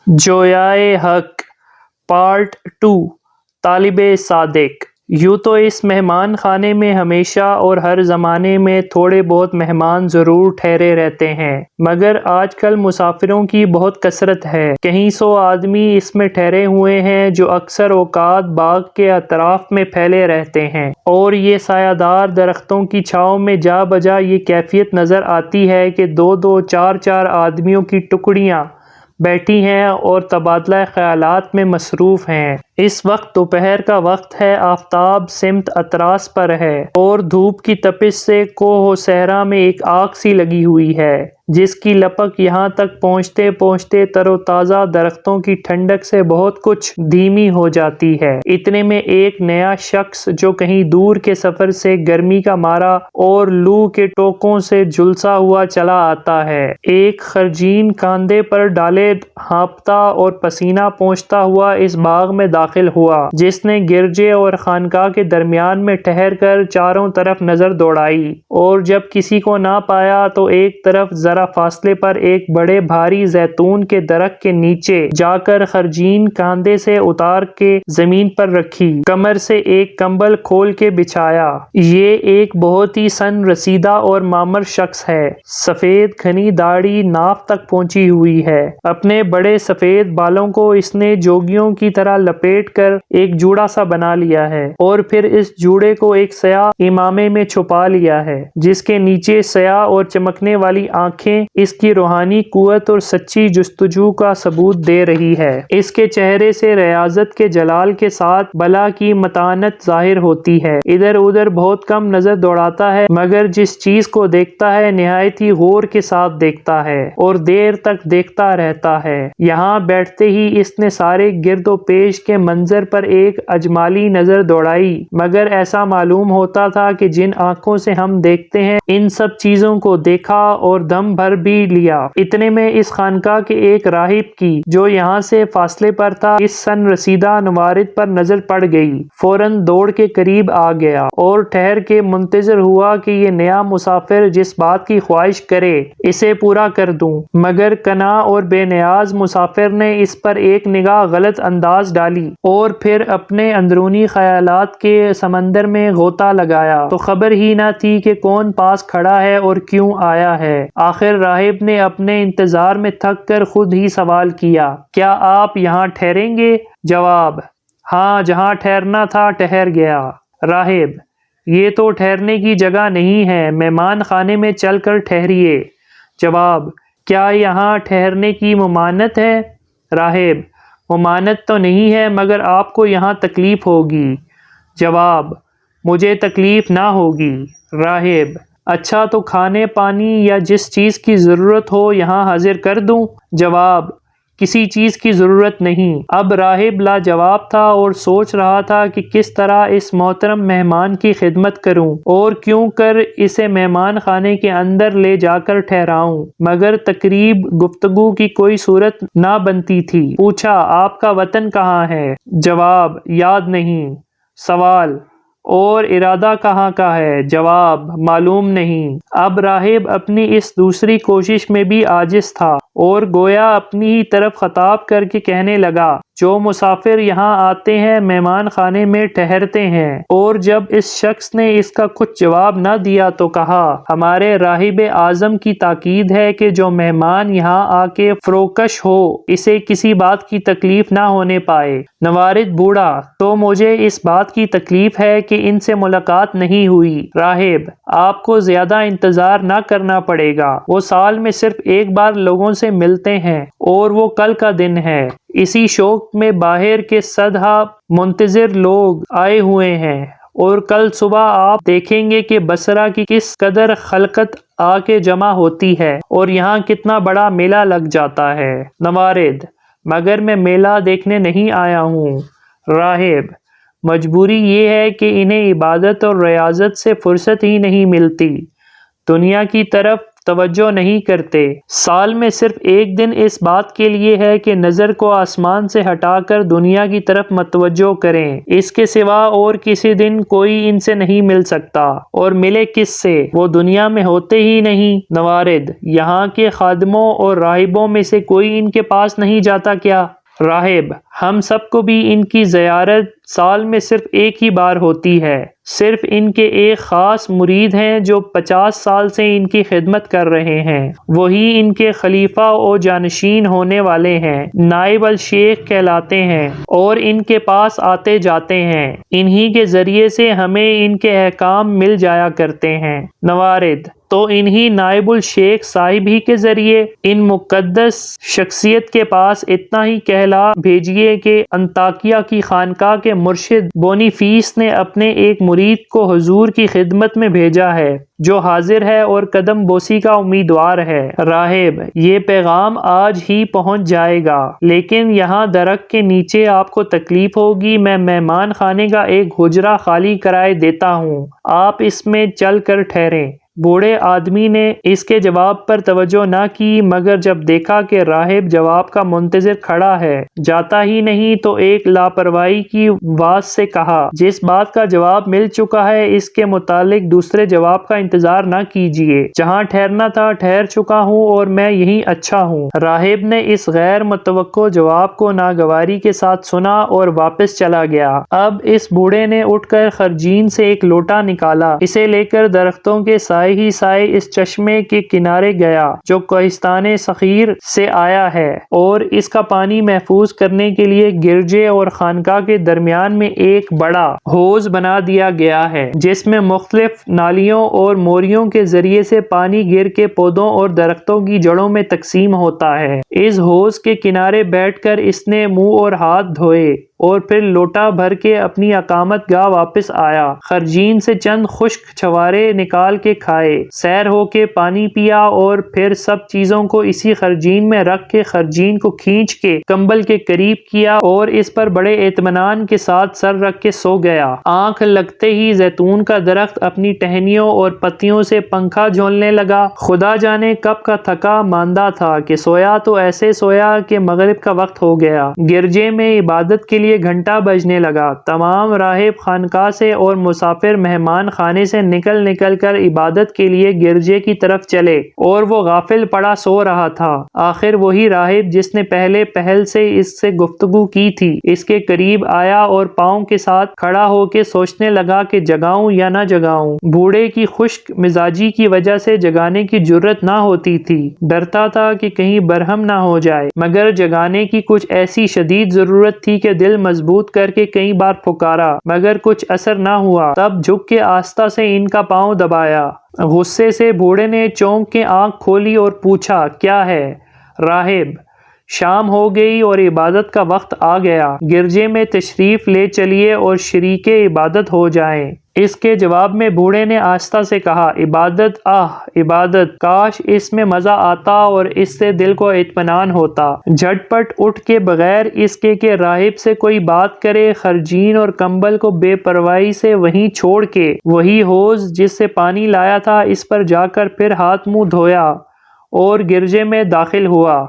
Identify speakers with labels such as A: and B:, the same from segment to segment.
A: جویائے حق پارٹ 2 طالب صادق۔ یوں تو اس مہمان خانے میں ہمیشہ اور ہر زمانے میں تھوڑے بہت مہمان ضرور ٹھہرے رہتے ہیں، مگر آج کل مسافروں کی بہت کثرت ہے۔ کئی سو آدمی اس میں ٹھہرے ہوئے ہیں جو اکثر اوقات باغ کے اطراف میں پھیلے رہتے ہیں، اور یہ سایہ دار درختوں کی چھاؤں میں جا بجا یہ کیفیت نظر آتی ہے کہ دو دو چار چار آدمیوں کی ٹکڑیاں بیٹھی ہیں اور تبادلہ خیالات میں مصروف ہیں۔ اس وقت دوپہر کا وقت ہے، آفتاب سمت اطراس پر ہے اور دھوپ کی تپش سے کوہ و صحرا میں ایک آگ سی لگی ہوئی ہے، جس کی لپک یہاں تک پہنچتے پہنچتے تر و تازہ درختوں کی ٹھنڈک سے بہت کچھ دھیمی ہو جاتی ہے۔ اتنے میں ایک نیا شخص جو کہیں دور کے سفر سے گرمی کا مارا اور لو کے ٹوکوں سے جھلسا ہوا چلا آتا ہے، ایک خرجین کاندھے پر ڈالے ہانپتا اور پسینہ پوچھتا ہوا اس باغ میں داخل ہوا، جس نے گرجے اور خانقاہ کے درمیان میں ٹھہر کر چاروں طرف نظر دوڑائی، اور جب کسی کو نہ پایا تو ایک طرف ذرا فاصلے پر ایک بڑے بھاری زیتون کے درخت کے نیچے جا کر خرجین کاندھے سے اتار کے زمین پر رکھی، کمر سے ایک کمبل کھول کے بچھایا۔ یہ ایک بہت ہی سن رسیدہ اور معمر شخص ہے، سفید گھنی داڑھی ناف تک پہنچی ہوئی ہے، اپنے بڑے سفید بالوں کو اس نے جوگیوں کی طرح لپیٹ کر ایک جوڑا سا بنا لیا ہے، اور پھر اس جوڑے کو ایک سیاہ عمامے میں چھپا لیا ہے، جس کے نیچے سیاہ اور چمکنے والی آنکھیں اس کی روحانی قوت اور سچی جستجو کا ثبوت دے رہی ہے۔ اس کے چہرے سے ریاضت کے جلال کے ساتھ بلا کی متانت ظاہر ہوتی ہے، ادھر ادھر بہت کم نظر دوڑاتا ہے، مگر جس چیز کو دیکھتا ہے نہایت ہی غور کے ساتھ دیکھتا ہے اور دیر تک دیکھتا رہتا ہے۔ یہاں بیٹھتے ہی اس نے سارے گرد و پیش کے منظر پر ایک اجمالی نظر دوڑائی، مگر ایسا معلوم ہوتا تھا کہ جن آنکھوں سے ہم دیکھتے ہیں ان سب چیزوں کو دیکھا اور دم بھر بھی لیا۔ اتنے میں اس خانقاہ کے ایک راہب کی، جو یہاں سے فاصلے پر تھا، اس سن رسیدہ نوارد پر نظر پڑ گئی، فوراً دوڑ کے قریب آ گیا اور ٹھہر کے منتظر ہوا کہ یہ نیا مسافر جس بات کی خواہش کرے اسے پورا کر دوں، مگر قناع اور بے نیاز مسافر نے اس پر ایک نگاہ غلط انداز ڈالی اور پھر اپنے اندرونی خیالات کے سمندر میں غوطہ لگایا تو خبر ہی نہ تھی کہ کون پاس کھڑا ہے اور کیوں آیا ہے۔ آخر راہب نے اپنے انتظار میں تھک کر خود ہی سوال کیا، کیا آپ یہاں ٹھہریں گے؟ جواب، ہاں، جہاں ٹھہرنا تھا ٹھہر گیا۔ راہب، یہ تو ٹھہرنے کی جگہ نہیں ہے، مہمان خانے میں چل کر ٹھہریے۔ جواب، کیا یہاں ٹھہرنے کی ممانعت ہے؟ راہب، ممانعت تو نہیں ہے، مگر آپ کو یہاں تکلیف ہوگی۔ جواب، مجھے تکلیف نہ ہوگی۔ راہب، اچھا تو کھانے پانی یا جس چیز کی ضرورت ہو یہاں حاضر کر دوں؟ جواب، کسی چیز کی ضرورت نہیں۔ اب راہب لاجواب تھا اور سوچ رہا تھا کہ کس طرح اس محترم مہمان کی خدمت کروں اور کیوں کر اسے مہمان خانے کے اندر لے جا کر ٹھہراؤں، مگر تقریب گفتگو کی کوئی صورت نہ بنتی تھی۔ پوچھا، آپ کا وطن کہاں ہے؟ جواب، یاد نہیں۔ سوال، اور ارادہ کہاں کا ہے؟ جواب، معلوم نہیں۔ اب راہب اپنی اس دوسری کوشش میں بھی عاجز تھا اور گویا اپنی ہی طرف خطاب کر کے کہنے لگا، جو مسافر یہاں آتے ہیں مہمان خانے میں ٹھہرتے ہیں، اور جب اس شخص نے اس کا کچھ جواب نہ دیا تو کہا، ہمارے راہب اعظم کی تاکید ہے کہ جو مہمان یہاں آ کے فروکش ہو اسے کسی بات کی تکلیف نہ ہونے پائے۔ نوارد بوڑھا، تو مجھے اس بات کی تکلیف ہے کہ ان سے ملاقات نہیں ہوئی۔ راہب، آپ کو زیادہ انتظار نہ کرنا پڑے گا، وہ سال میں صرف ایک بار لوگوں سے ملتے ہیں اور وہ کل کا دن ہے۔ اسی شوق میں باہر کے صدہا منتظر لوگ آئے ہوئے ہیں، اور کل صبح آپ دیکھیں گے کہ بصرہ کی کس قدر خلقت آ کے جمع ہوتی ہے اور یہاں کتنا بڑا میلہ لگ جاتا ہے۔ نوارد، مگر میں میلہ دیکھنے نہیں آیا ہوں۔ راہب، مجبوری یہ ہے کہ انہیں عبادت اور ریاضت سے فرصت ہی نہیں ملتی، دنیا کی طرف توجہ نہیں کرتے۔ سال میں صرف ایک دن اس بات کے لیے ہے کہ نظر کو آسمان سے ہٹا کر دنیا کی طرف متوجہ کریں، اس کے سوا اور کسی دن کوئی ان سے نہیں مل سکتا، اور ملے کس سے، وہ دنیا میں ہوتے ہی نہیں۔ نوارد: یہاں کے خادموں اور راہبوں میں سے کوئی ان کے پاس نہیں جاتا کیا؟ راہب: ہم سب کو بھی ان کی زیارت سال میں صرف ایک ہی بار ہوتی ہے۔ صرف ان کے ایک خاص مرید ہیں جو 50 سال سے ان کی خدمت کر رہے ہیں، وہی ان کے خلیفہ و جانشین ہونے والے ہیں، نائب الشیخ کہلاتے ہیں، اور ان کے پاس آتے جاتے ہیں، انہی کے ذریعے سے ہمیں ان کے احکام مل جایا کرتے ہیں۔ نوارد: تو انہی نائب الشیخ صاحب ہی کے ذریعے ان مقدس شخصیت کے پاس اتنا ہی کہلا بھیجیے کہ انطاکیہ کی خانقاہ کے مرشد بونیفیس نے اپنے ایک مرید کو حضور کی خدمت میں بھیجا ہے، جو حاضر ہے اور قدم بوسی کا امیدوار ہے۔ راہب: یہ پیغام آج ہی پہنچ جائے گا، لیکن یہاں درخت کے نیچے آپ کو تکلیف ہوگی، میں مہمان خانے کا ایک حجرہ خالی کرائے دیتا ہوں، آپ اس میں چل کر ٹھہریں۔ بوڑھے آدمی نے اس کے جواب پر توجہ نہ کی، مگر جب دیکھا کہ راہب جواب کا منتظر کھڑا ہے، جاتا ہی نہیں، تو ایک لاپرواہی کی آواز سے کہا، جس بات کا جواب مل چکا ہے اس کے متعلق دوسرے جواب کا انتظار نہ کیجیے، جہاں ٹھہرنا تھا ٹھہر چکا ہوں اور میں یہیں اچھا ہوں۔ راہب نے اس غیر متوقع جواب کو ناگواری کے ساتھ سنا اور واپس چلا گیا۔ اب اس بوڑھے نے اٹھ کر خرجین سے ایک لوٹا نکالا، اسے لے کر درختوں کے سائے ہی سائے اس چشمے کے کنارے گیا جو کوہستان صخیر سے آیا ہے، اور اس کا پانی محفوظ کرنے کے لیے گرجے اور خانقاہ کے درمیان میں ایک بڑا حوض بنا دیا گیا ہے، جس میں مختلف نالیوں اور موریوں کے ذریعے سے پانی گر کے پودوں اور درختوں کی جڑوں میں تقسیم ہوتا ہے۔ اس حوض کے کنارے بیٹھ کر اس نے منہ اور ہاتھ دھوئے اور پھر لوٹا بھر کے اپنی اقامت گاہ واپس آیا، خرجین سے چند خشک چھوارے نکال کے کھائے، سیر ہو کے پانی پیا، اور پھر سب چیزوں کو اسی خرجین میں رکھ کے خرجین کو کھینچ کے کمبل کے قریب کیا اور اس پر بڑے اطمینان کے ساتھ سر رکھ کے سو گیا۔ آنکھ لگتے ہی زیتون کا درخت اپنی ٹہنیوں اور پتیوں سے پنکھا جھولنے لگا۔ خدا جانے کب کا تھکا ماندہ تھا کہ سویا تو ایسے سویا کہ مغرب کا وقت ہو گیا۔ گرجے میں عبادت کے لیے گھنٹا بجنے لگا۔ تمام راہب خانقاہ سے اور مسافر مہمان خانے سے نکل نکل کر عبادت کے لیے گرجے کی طرف چلے، اور وہ غافل پڑا سو رہا تھا۔ آخر وہی راہب جس نے پہلے پہل سے اس سے گفتگو کی تھی، اس کے قریب آیا اور پاؤں کے ساتھ کھڑا ہو کے سوچنے لگا کہ جگاؤں یا نہ جگاؤں۔ بوڑھے کی خشک مزاجی کی وجہ سے جگانے کی جرأت نہ ہوتی تھی، ڈرتا تھا کہ کہیں برہم نہ ہو جائے، مگر جگانے کی کچھ ایسی شدید ضرورت تھی کہ دل مضبوط کر کے کئی بار پکارا، مگر کچھ اثر نہ ہوا۔ تب جھک کے آہستہ سے ان کا پاؤں دبایا۔ غصے سے بوڑھے نے چونک کے آنکھ کھولی اور پوچھا، کیا ہے؟ راہب: شام ہو گئی اور عبادت کا وقت آ گیا، گرجے میں تشریف لے چلیے اور شریک عبادت ہو جائیں۔ اس کے جواب میں بوڑھے نے آہستہ سے کہا، عبادت، عبادت، کاش اس میں مزہ آتا اور اس سے دل کو اطمینان ہوتا۔ جھٹ پٹ اٹھ کے بغیر اس کے کہ راہب سے کوئی بات کرے، خرجین اور کمبل کو بے پرواہی سے وہیں چھوڑ کے وہی حوض جس سے پانی لایا تھا اس پر جا کر پھر ہاتھ منہ دھویا اور گرجے میں داخل ہوا،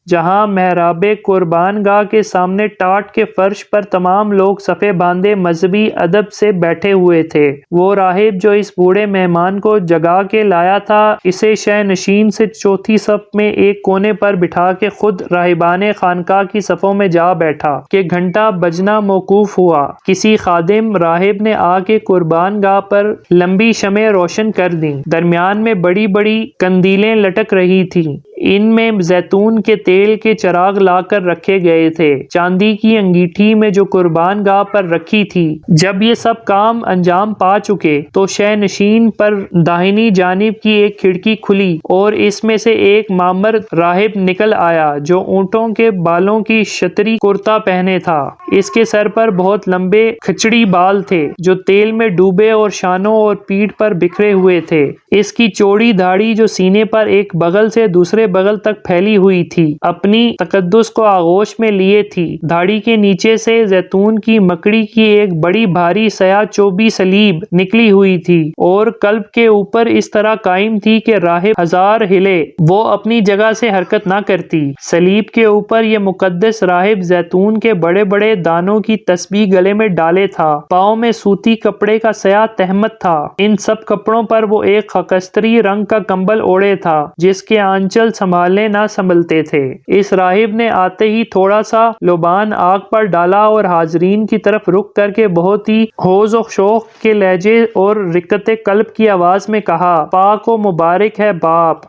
A: جہاں محراب قربان گاہ کے سامنے ٹاٹ کے فرش پر تمام لوگ صفیں باندھے مذہبی ادب سے بیٹھے ہوئے تھے۔ وہ راہب جو اس بوڑھے مہمان کو جگا کے لایا تھا، اسے شہ نشین سے چوتھی صف میں ایک کونے پر بٹھا کے خود راہبان خانقاہ کی صفوں میں جا بیٹھا کہ گھنٹا بجنا موقوف ہوا۔ کسی خادم راہب نے آ کے قربان گاہ پر لمبی شمعیں روشن کر دیں، درمیان میں بڑی بڑی قندیلیں لٹک رہی تھیں، ان میں زیتون کے تیل کے چراغ لا کر رکھے گئے تھے، چاندی کی انگیٹھی میں جو قربان گاہ پر رکھی تھی۔ جب یہ سب کام انجام پا چکے تو شہ نشین پر داہنی جانب کی ایک کھڑکی کھلی اور اس میں سے ایک مامرد راہب نکل آیا جو اونٹوں کے بالوں کی شتری کرتا پہنے تھا۔ اس کے سر پر بہت لمبے کھچڑی بال تھے جو تیل میں ڈوبے اور شانوں اور پیٹھ پر بکھرے ہوئے تھے۔ اس کی چوڑی داڑھی جو سینے پر ایک بغل سے دوسرے بغل تک پھیلی ہوئی تھی، اپنی تقدس کو آغوش میں لیے تھی۔ دھاڑی کے نیچے سے زیتون کی مکڑی کی ایک بڑی بھاری سیاہ چوبی سلیب نکلی ہوئی تھی اور قلب کے اوپر اس طرح قائم تھی کہ راہب ہزار ہلے وہ اپنی جگہ سے حرکت نہ کرتی۔ سلیب کے اوپر یہ مقدس راہب زیتون کے بڑے بڑے دانوں کی تسبیح گلے میں ڈالے تھا، پاؤں میں سوتی کپڑے کا سیاہ تہمت تھا، ان سب کپڑوں پر وہ ایک خاکستری رنگ کا کمبل اوڑھے تھا جس کے آنچل سنبھالنے نہ سنبھلتے تھے۔ اس راہب نے آتے ہی تھوڑا سا لبان آگ پر ڈالا اور حاضرین کی طرف رخ کر کے بہت ہی ہوز و شوق کے لہجے اور رقت قلب کی آواز میں کہا، پاک و مبارک ہے باپ،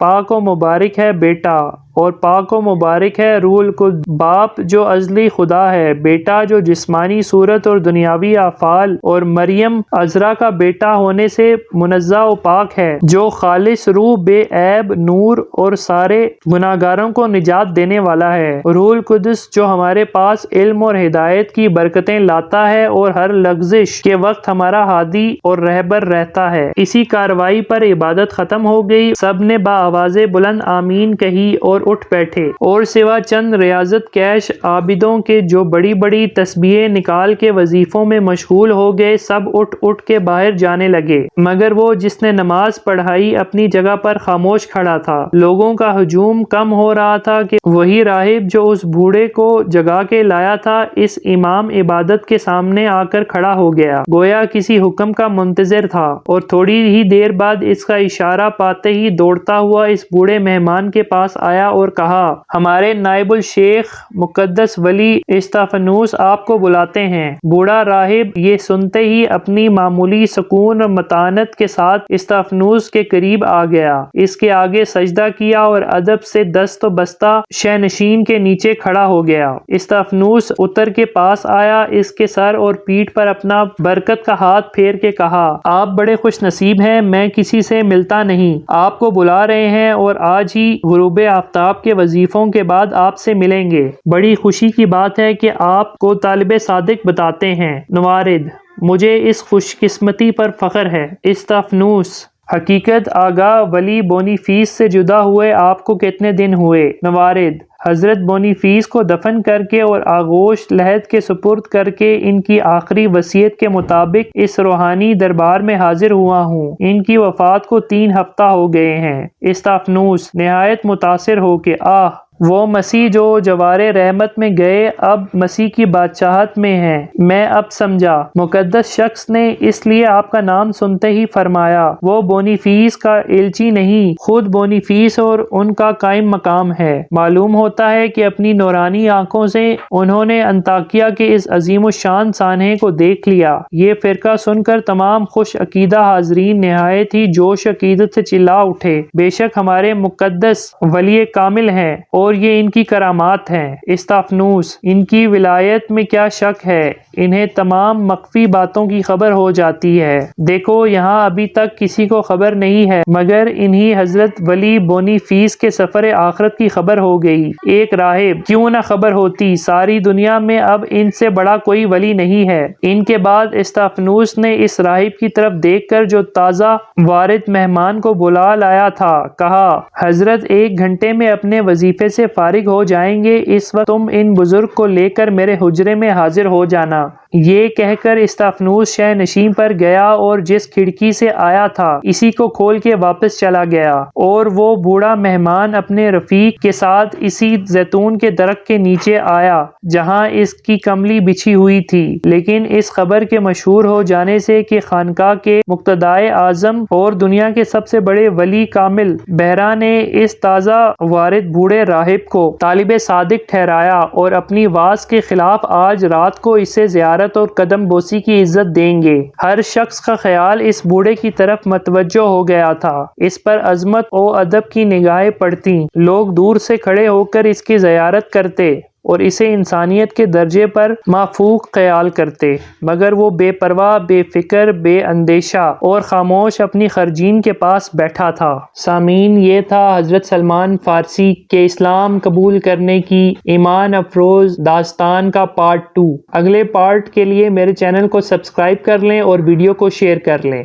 A: پاک و مبارک ہے بیٹا، اور پاک و مبارک ہے روح القدس۔ باپ جو ازلی خدا ہے، بیٹا جو جسمانی صورت اور دنیاوی افعال اور مریم عذرا کا بیٹا ہونے سے منزہ و پاک ہے، جو خالص روح بے عیب نور اور سارے گناہگاروں کو نجات دینے والا ہے۔ روح القدس جو ہمارے پاس علم اور ہدایت کی برکتیں لاتا ہے اور ہر لغزش کے وقت ہمارا ہادی اور رہبر رہتا ہے۔ اسی کارروائی پر عبادت ختم ہو گئی، سب نے بآواز بلند آمین کہی اور اٹھ بیٹھے، اور سوا چند ریاضت کیش عابدوں کے جو بڑی بڑی تسبیحیں نکال کے وظیفوں میں مشغول ہو گئے، سب اٹھ اٹھ کے باہر جانے لگے، مگر وہ جس نے نماز پڑھائی اپنی جگہ پر خاموش کھڑا تھا۔ لوگوں کا ہجوم کم ہو رہا تھا کہ وہی راہب جو اس بوڑھے کو جگا کے لایا تھا اس امام عبادت کے سامنے آ کر کھڑا ہو گیا، گویا کسی حکم کا منتظر تھا، اور تھوڑی ہی دیر بعد اس کا اشارہ پاتے ہی دوڑتا ہوا اس بوڑھے مہمان کے پاس آیا اور کہا، ہمارے نائب الشیخ مقدس ولی استفانوس آپ کو بلاتے ہیں۔ بوڑھا راہب یہ سنتے ہی اپنی معمولی سکون اور متانت کے ساتھ استفانوس کے قریب آ گیا، اس کے آگے سجدہ کیا اور ادب سے دست و بستہ شینشین کے نیچے کھڑا ہو گیا۔ استفانوس اتر کے پاس آیا، اس کے سر اور پیٹھ پر اپنا برکت کا ہاتھ پھیر کے کہا، آپ بڑے خوش نصیب ہیں، میں کسی سے ملتا نہیں، آپ کو بلا رہے ہیں اور آج ہی غروب آفتاب کے وظیفوں کے بعد آپ سے ملیں گے۔ بڑی خوشی کی بات ہے کہ آپ کو طالب صادق بتاتے ہیں۔ نوارد، مجھے اس خوش قسمتی پر فخر ہے۔ استفانوس، حقیقت آگاہ ولی بونیفیس سے جدا ہوئے آپ کو کتنے دن ہوئے؟ نوارد، حضرت بونیفیس کو دفن کر کے اور آغوش لحد کے سپرد کر کے ان کی آخری وصیت کے مطابق اس روحانی دربار میں حاضر ہوا ہوں۔ ان کی وفات کو 3 ہفتہ ہو گئے ہیں۔ استفانوس، نہایت متاثر ہو کے، آہ! وہ مسیح جو جوار رحمت میں گئے اب مسیح کی بادشاہت میں ہیں، میں اب سمجھا۔ مقدس شخص نے اس لیے آپ کا نام سنتے ہی فرمایا، وہ بونیفیس کا ایلچی نہیں، خود بونیفیس اور ان کا قائم مقام ہے۔ معلوم ہوتا ہے کہ اپنی نورانی آنکھوں سے انہوں نے انطاکیہ کے اس عظیم الشان سانحے کو دیکھ لیا۔ یہ فرقہ سن کر تمام خوش عقیدہ حاضرین نہایت ہی جوش عقیدت سے چلا اٹھے، بے شک ہمارے مقدس ولی کامل ہیں اور یہ ان کی کرامات ہیں۔ استفانوس، ان کی ولایت میں کیا شک ہے، انہیں تمام مخفی باتوں کی خبر ہو جاتی ہے۔ دیکھو یہاں ابھی تک کسی کو خبر نہیں ہے مگر انہی حضرت ولی بونیفیس کے سفر آخرت کی خبر ہو گئی۔ ایک راہب، کیوں نہ خبر ہوتی، ساری دنیا میں اب ان سے بڑا کوئی ولی نہیں ہے۔ ان کے بعد استفانوس نے اس راہب کی طرف دیکھ کر جو تازہ وارد مہمان کو بلا لایا تھا کہا، حضرت 1 گھنٹے میں اپنے وظیفے سے فارغ ہو جائیں گے، اس وقت تم ان بزرگ کو لے کر میرے حجرے میں حاضر ہو جانا۔ یہ کہہ کر استفانوس شہ نشین پر گیا اور جس کھڑکی سے آیا تھا اسی کو کھول کے واپس چلا گیا، اور وہ بوڑھا مہمان اپنے رفیق کے ساتھ اسی زیتون کے درخت کے نیچے آیا جہاں اس کی کملی بچھی ہوئی تھی۔ لیکن اس خبر کے مشہور ہو جانے سے کہ خانقاہ کے مقتدائے اعظم اور دنیا کے سب سے بڑے ولی کامل بحرا نے اس تازہ وارد بوڑھے راہب کو طالب صادق ٹھہرایا اور اپنی واز کے خلاف آج رات کو اسے زیارت اور قدم بوسی کی عزت دیں گے، ہر شخص کا خیال اس بوڑھے کی طرف متوجہ ہو گیا تھا۔ اس پر عظمت و ادب کی نگاہیں پڑتیں، لوگ دور سے کھڑے ہو کر اس کی زیارت کرتے اور اسے انسانیت کے درجے پر مافوق خیال کرتے، مگر وہ بے پرواہ، بے فکر، بے اندیشہ اور خاموش اپنی خرجین کے پاس بیٹھا تھا۔ سامعین، یہ تھا حضرت سلمان فارسی کے اسلام قبول کرنے کی ایمان افروز داستان کا پارٹ 2۔ اگلے پارٹ کے لیے میرے چینل کو سبسکرائب کر لیں اور ویڈیو کو شیئر کر لیں۔